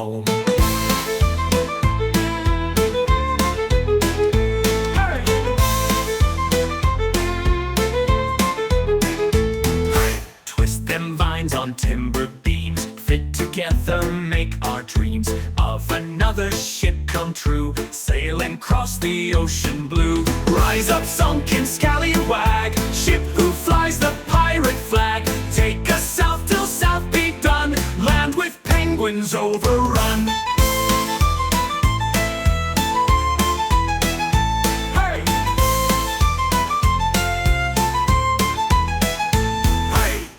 home. Twist them vines on timber beams, fit together make our dreams of another ship come true, sailing across the ocean blue. Rise up, sunken Scallywag, ship who flies the pirate flag. Take us south till south be done, land with penguins overrun.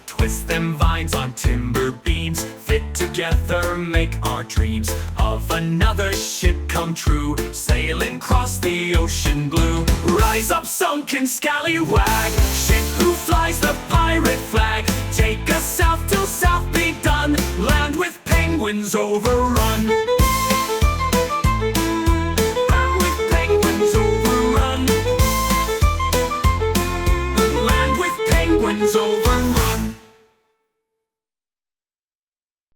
Twist them vines on timber beams, fit together make our dreams of another ship come true, sailing across the ocean blue. Rise up, sunken Scallywag, ship who flies the pirate flag. Take us south till south be done, land with penguins overrun.